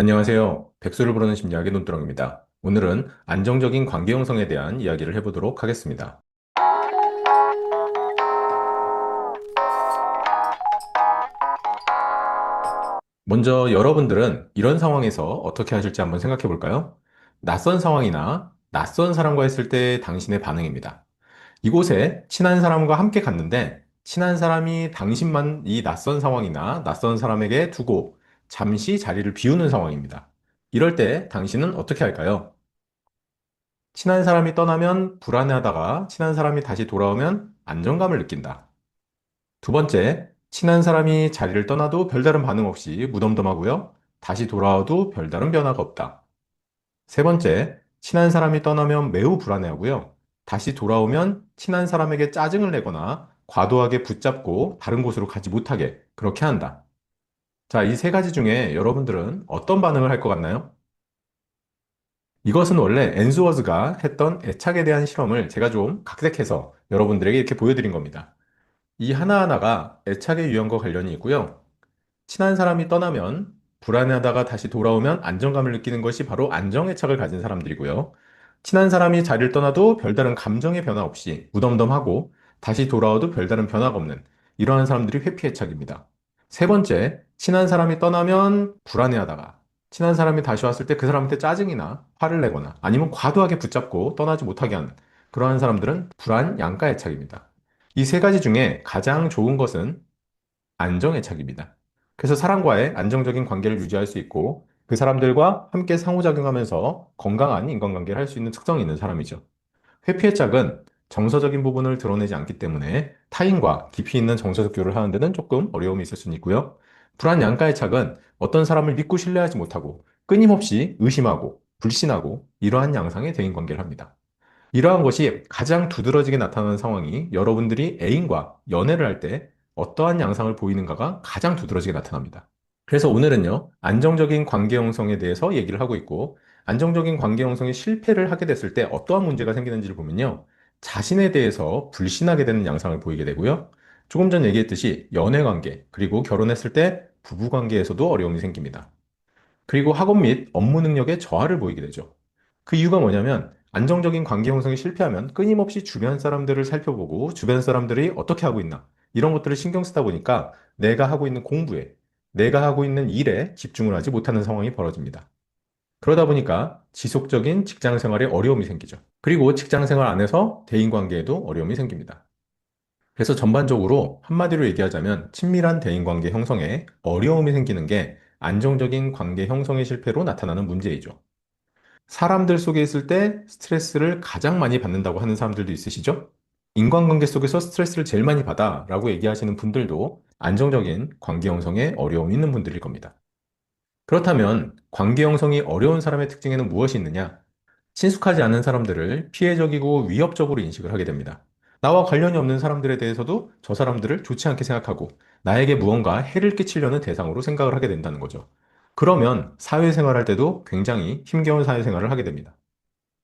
안녕하세요. 백수를 부르는 심리학의 논두렁입니다. 오늘은 안정적인 관계 형성에 대한 이야기를 해보도록 하겠습니다. 먼저 여러분들은 이런 상황에서 어떻게 하실지 한번 생각해 볼까요? 낯선 상황이나 낯선 사람과 했을 때 당신의 반응입니다. 이곳에 친한 사람과 함께 갔는데 친한 사람이 당신만 이 낯선 상황이나 낯선 사람에게 두고 잠시 자리를 비우는 상황입니다. 이럴 때 당신은 어떻게 할까요? 친한 사람이 떠나면 불안해하다가 친한 사람이 다시 돌아오면 안정감을 느낀다. 두 번째, 친한 사람이 자리를 떠나도 별다른 반응 없이 무덤덤하고요. 다시 돌아와도 별다른 변화가 없다. 세 번째, 친한 사람이 떠나면 매우 불안해하고요. 다시 돌아오면 친한 사람에게 짜증을 내거나 과도하게 붙잡고 다른 곳으로 가지 못하게 그렇게 한다. 자, 이 세 가지 중에 여러분들은 어떤 반응을 할 것 같나요? 이것은 원래 앤스워즈가 했던 애착에 대한 실험을 제가 좀 각색해서 여러분들에게 이렇게 보여드린 겁니다. 이 하나하나가 애착의 유형과 관련이 있고요. 친한 사람이 떠나면 불안해하다가 다시 돌아오면 안정감을 느끼는 것이 바로 안정애착을 가진 사람들이고요. 친한 사람이 자리를 떠나도 별다른 감정의 변화 없이 무덤덤하고 다시 돌아와도 별다른 변화가 없는 이러한 사람들이 회피애착입니다. 세 번째, 친한 사람이 떠나면 불안해하다가 친한 사람이 다시 왔을 때 그 사람한테 짜증이나 화를 내거나 아니면 과도하게 붙잡고 떠나지 못하게 하는 그러한 사람들은 불안 양가애착입니다. 이 세 가지 중에 가장 좋은 것은 안정애착입니다. 그래서 사람과의 안정적인 관계를 유지할 수 있고 그 사람들과 함께 상호작용하면서 건강한 인간관계를 할 수 있는 특성이 있는 사람이죠. 회피의 짝은 정서적인 부분을 드러내지 않기 때문에 타인과 깊이 있는 정서적 교류를 하는 데는 조금 어려움이 있을 수는 있고요. 불안 양가의 짝은 어떤 사람을 믿고 신뢰하지 못하고 끊임없이 의심하고 불신하고 이러한 양상의 대인관계를 합니다. 이러한 것이 가장 두드러지게 나타나는 상황이 여러분들이 애인과 연애를 할 때 어떠한 양상을 보이는가가 가장 두드러지게 나타납니다. 그래서 오늘은요, 안정적인 관계 형성에 대해서 얘기를 하고 있고, 안정적인 관계 형성이 실패를 하게 됐을 때 어떠한 문제가 생기는지를 보면요, 자신에 대해서 불신하게 되는 양상을 보이게 되고요, 조금 전 얘기했듯이 연애 관계, 그리고 결혼했을 때 부부 관계에서도 어려움이 생깁니다. 그리고 학업 및 업무 능력에 저하를 보이게 되죠. 그 이유가 뭐냐면 안정적인 관계 형성이 실패하면 끊임없이 주변 사람들을 살펴보고 주변 사람들이 어떻게 하고 있나 이런 것들을 신경 쓰다 보니까 내가 하고 있는 공부에 내가 하고 있는 일에 집중을 하지 못하는 상황이 벌어집니다. 그러다 보니까 지속적인 직장 생활에 어려움이 생기죠. 그리고 직장 생활 안에서 대인 관계에도 어려움이 생깁니다. 그래서 전반적으로 한마디로 얘기하자면 친밀한 대인 관계 형성에 어려움이 생기는 게 안정적인 관계 형성의 실패로 나타나는 문제이죠. 사람들 속에 있을 때 스트레스를 가장 많이 받는다고 하는 사람들도 있으시죠? 인간관계 속에서 스트레스를 제일 많이 받아 라고 얘기하시는 분들도 안정적인 관계 형성에 어려움이 있는 분들일 겁니다. 그렇다면 관계 형성이 어려운 사람의 특징에는 무엇이 있느냐? 친숙하지 않은 사람들을 피해적이고 위협적으로 인식을 하게 됩니다. 나와 관련이 없는 사람들에 대해서도 저 사람들을 좋지 않게 생각하고 나에게 무언가 해를 끼치려는 대상으로 생각을 하게 된다는 거죠. 그러면 사회생활할 때도 굉장히 힘겨운 사회생활을 하게 됩니다.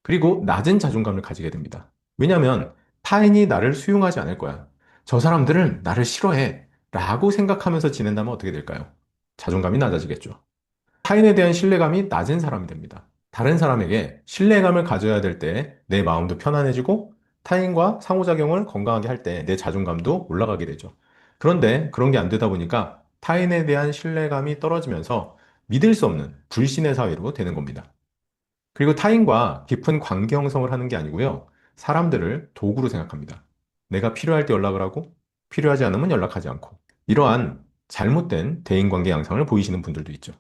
그리고 낮은 자존감을 가지게 됩니다. 왜냐하면 타인이 나를 수용하지 않을 거야. 저 사람들은 나를 싫어해. 라고 생각하면서 지낸다면 어떻게 될까요? 자존감이 낮아지겠죠. 타인에 대한 신뢰감이 낮은 사람이 됩니다. 다른 사람에게 신뢰감을 가져야 될 때 내 마음도 편안해지고 타인과 상호작용을 건강하게 할 때 내 자존감도 올라가게 되죠. 그런데 그런 게 안 되다 보니까 타인에 대한 신뢰감이 떨어지면서 믿을 수 없는 불신의 사회로 되는 겁니다. 그리고 타인과 깊은 관계 형성을 하는 게 아니고요. 사람들을 도구로 생각합니다. 내가 필요할 때 연락을 하고 필요하지 않으면 연락하지 않고 이러한 잘못된 대인관계 양상을 보이시는 분들도 있죠.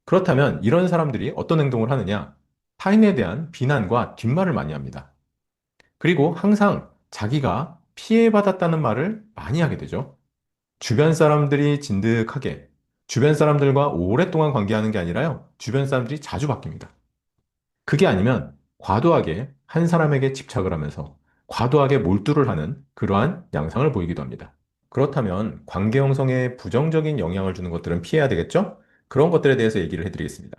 그렇다면 이런 사람들이 어떤 행동을 하느냐? 타인에 대한 비난과 뒷말을 많이 합니다. 그리고 항상 자기가 피해받았다는 말을 많이 하게 되죠. 주변 사람들이 진득하게, 주변 사람들과 오랫동안 관계하는 게 아니라요. 주변 사람들이 자주 바뀝니다. 그게 아니면 과도하게 한 사람에게 집착을 하면서 과도하게 몰두를 하는 그러한 양상을 보이기도 합니다. 그렇다면 관계 형성에 부정적인 영향을 주는 것들은 피해야 되겠죠? 그런 것들에 대해서 얘기를 해드리겠습니다.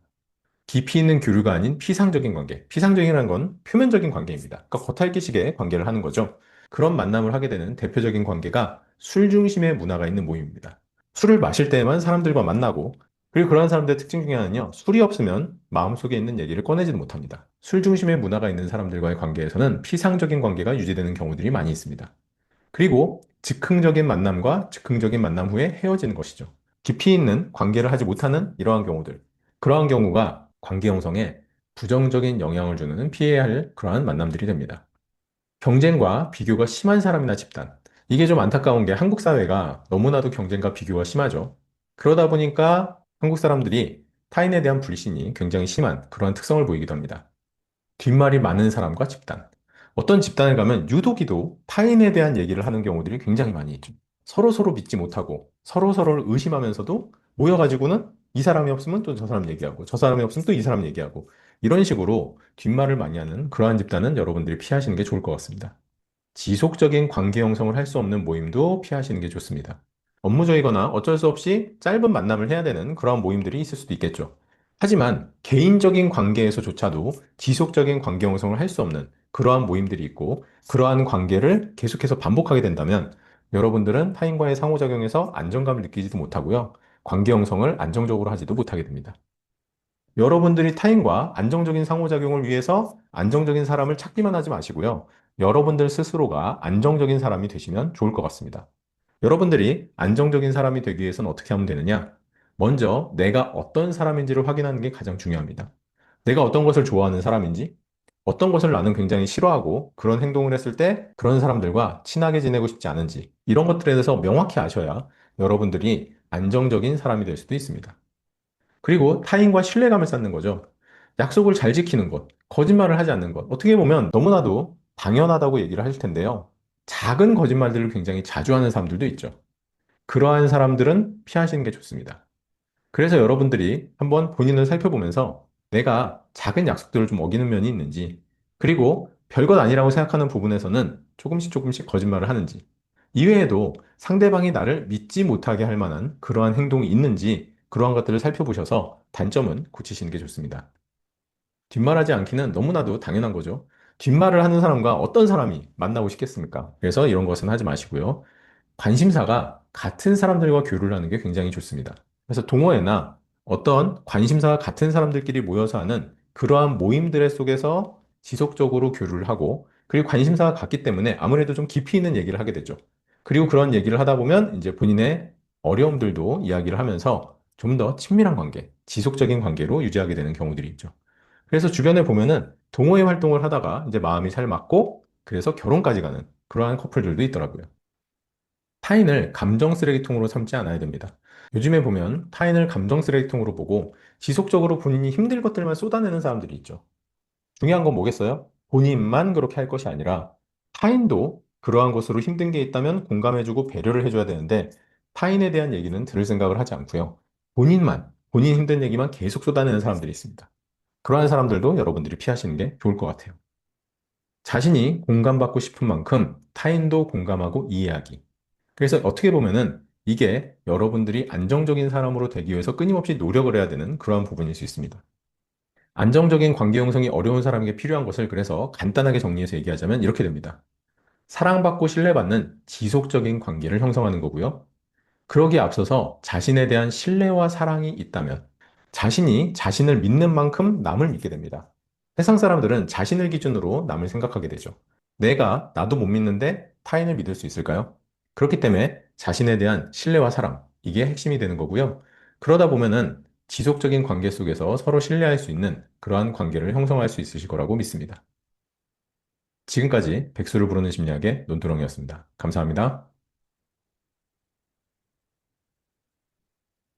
깊이 있는 교류가 아닌 피상적인 관계. 피상적이라는 건 표면적인 관계입니다. 그러니까 겉핥기식의 관계를 하는 거죠. 그런 만남을 하게 되는 대표적인 관계가 술 중심의 문화가 있는 모임입니다. 술을 마실 때에만 사람들과 만나고 그리고 그러한 사람들의 특징 중에 하나는요, 술이 없으면 마음속에 있는 얘기를 꺼내지도 못합니다. 술 중심의 문화가 있는 사람들과의 관계에서는 피상적인 관계가 유지되는 경우들이 많이 있습니다. 그리고 즉흥적인 만남과 즉흥적인 만남 후에 헤어지는 것이죠. 깊이 있는 관계를 하지 못하는 이러한 경우들. 그러한 경우가 관계 형성에 부정적인 영향을 주는 피해야 할 그러한 만남들이 됩니다. 경쟁과 비교가 심한 사람이나 집단. 이게 좀 안타까운 게 한국 사회가 너무나도 경쟁과 비교가 심하죠. 그러다 보니까 한국 사람들이 타인에 대한 불신이 굉장히 심한 그러한 특성을 보이기도 합니다. 뒷말이 많은 사람과 집단. 어떤 집단에 가면 유독이도 타인에 대한 얘기를 하는 경우들이 굉장히 많이 있죠. 서로서로 믿지 못하고 서로서로를 의심하면서도 모여가지고는 이 사람이 없으면 또 저 사람 얘기하고 저 사람이 없으면 또 이 사람 얘기하고 이런 식으로 뒷말을 많이 하는 그러한 집단은 여러분들이 피하시는 게 좋을 것 같습니다. 지속적인 관계 형성을 할 수 없는 모임도 피하시는 게 좋습니다. 업무적이거나 어쩔 수 없이 짧은 만남을 해야 되는 그런 모임들이 있을 수도 있겠죠. 하지만 개인적인 관계에서조차도 지속적인 관계 형성을 할 수 없는 그러한 모임들이 있고 그러한 관계를 계속해서 반복하게 된다면 여러분들은 타인과의 상호작용에서 안정감을 느끼지도 못하고요. 관계 형성을 안정적으로 하지도 못하게 됩니다. 여러분들이 타인과 안정적인 상호작용을 위해서 안정적인 사람을 찾기만 하지 마시고요. 여러분들 스스로가 안정적인 사람이 되시면 좋을 것 같습니다. 여러분들이 안정적인 사람이 되기 위해서는 어떻게 하면 되느냐? 먼저 내가 어떤 사람인지를 확인하는 게 가장 중요합니다. 내가 어떤 것을 좋아하는 사람인지, 어떤 것을 나는 굉장히 싫어하고 그런 행동을 했을 때 그런 사람들과 친하게 지내고 싶지 않은지, 이런 것들에 대해서 명확히 아셔야 여러분들이 안정적인 사람이 될 수도 있습니다. 그리고 타인과 신뢰감을 쌓는 거죠. 약속을 잘 지키는 것, 거짓말을 하지 않는 것. 어떻게 보면 너무나도 당연하다고 얘기를 하실 텐데요. 작은 거짓말들을 굉장히 자주 하는 사람들도 있죠. 그러한 사람들은 피하시는 게 좋습니다. 그래서 여러분들이 한번 본인을 살펴보면서 내가 작은 약속들을 좀 어기는 면이 있는지, 그리고 별것 아니라고 생각하는 부분에서는 조금씩 조금씩 거짓말을 하는지, 이외에도 상대방이 나를 믿지 못하게 할 만한 그러한 행동이 있는지, 그러한 것들을 살펴보셔서 단점은 고치시는 게 좋습니다. 뒷말하지 않기는 너무나도 당연한 거죠. 뒷말을 하는 사람과 어떤 사람이 만나고 싶겠습니까? 그래서 이런 것은 하지 마시고요. 관심사가 같은 사람들과 교류를 하는 게 굉장히 좋습니다. 그래서 동호회나 어떤 관심사가 같은 사람들끼리 모여서 하는 그러한 모임들의 속에서 지속적으로 교류를 하고, 그리고 관심사가 같기 때문에 아무래도 좀 깊이 있는 얘기를 하게 되죠. 그리고 그런 얘기를 하다 보면 이제 본인의 어려움들도 이야기를 하면서 좀 더 친밀한 관계, 지속적인 관계로 유지하게 되는 경우들이 있죠. 그래서 주변에 보면은 동호회 활동을 하다가 이제 마음이 잘 맞고 그래서 결혼까지 가는 그러한 커플들도 있더라고요. 타인을 감정 쓰레기통으로 삼지 않아야 됩니다. 요즘에 보면 타인을 감정 쓰레기통으로 보고 지속적으로 본인이 힘들 것들만 쏟아내는 사람들이 있죠. 중요한 건 뭐겠어요? 본인만 그렇게 할 것이 아니라 타인도 그러한 것으로 힘든 게 있다면 공감해주고 배려를 해줘야 되는데 타인에 대한 얘기는 들을 생각을 하지 않고요. 본인 힘든 얘기만 계속 쏟아내는 사람들이 있습니다. 그러한 사람들도 여러분들이 피하시는 게 좋을 것 같아요. 자신이 공감받고 싶은 만큼 타인도 공감하고 이해하기. 그래서 어떻게 보면은 이게 여러분들이 안정적인 사람으로 되기 위해서 끊임없이 노력을 해야 되는 그러한 부분일 수 있습니다. 안정적인 관계 형성이 어려운 사람에게 필요한 것을 그래서 간단하게 정리해서 얘기하자면 이렇게 됩니다. 사랑받고 신뢰받는 지속적인 관계를 형성하는 거고요. 그러기에 앞서서 자신에 대한 신뢰와 사랑이 있다면 자신이 자신을 믿는 만큼 남을 믿게 됩니다. 세상 사람들은 자신을 기준으로 남을 생각하게 되죠. 내가 나도 못 믿는데 타인을 믿을 수 있을까요? 그렇기 때문에 자신에 대한 신뢰와 사랑, 이게 핵심이 되는 거고요. 그러다 보면은 지속적인 관계 속에서 서로 신뢰할 수 있는 그러한 관계를 형성할 수 있으실 거라고 믿습니다. 지금까지 백수를 부르는 심리학의 논두렁이었습니다. 감사합니다.